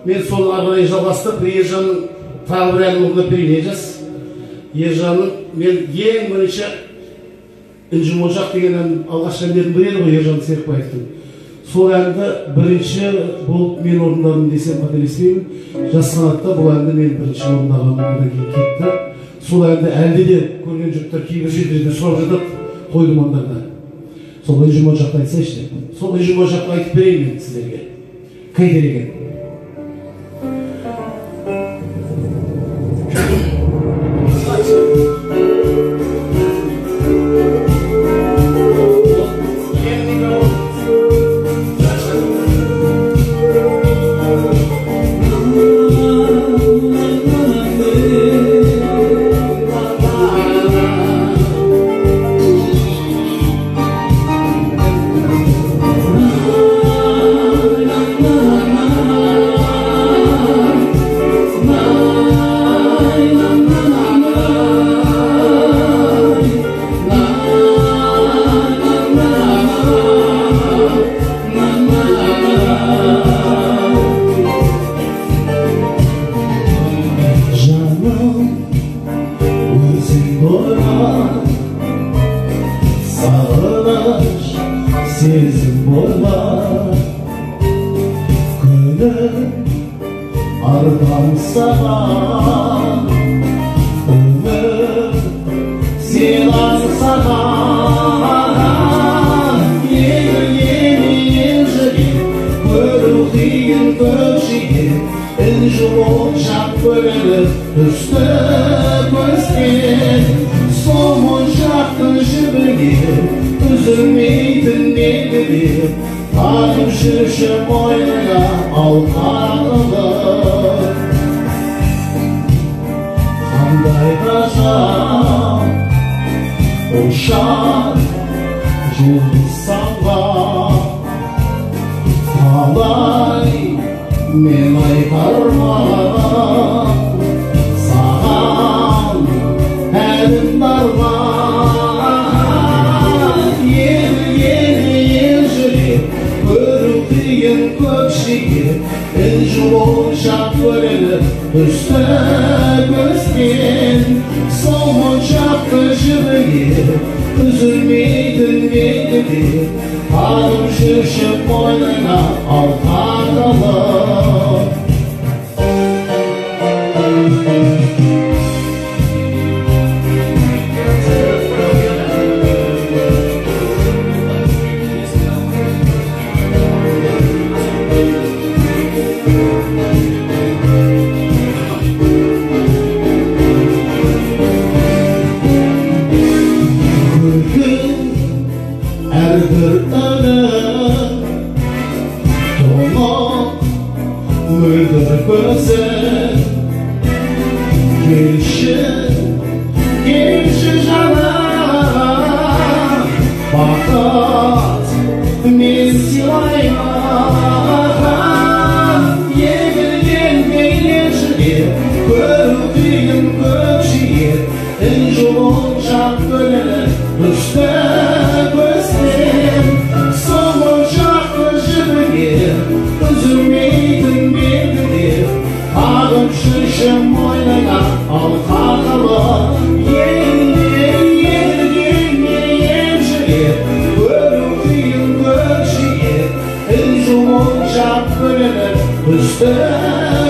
мен сол арнайы жалғастырып ержанның тағы бір әнін орындап берейін. Ержас, ержанның мен ең бірінші інжімошақ деген ән алғаш әндердің бірі еді ғой, Ержан Серікбаевтың. Сол әнді бірінші болып мен орындадым десем қателеспеймін. Жас қанатта бұл әнді мен бірінші орындағанымнан кейін кетті. Сол әнді әлде де көрген жұрттар кейбір жерлерде сұрап жатады қойылымдарда. Сол інжімошақты айтсайшы. Сол інжімошақты айтып берейін мен сіздерге. Қайда деген? Üstüne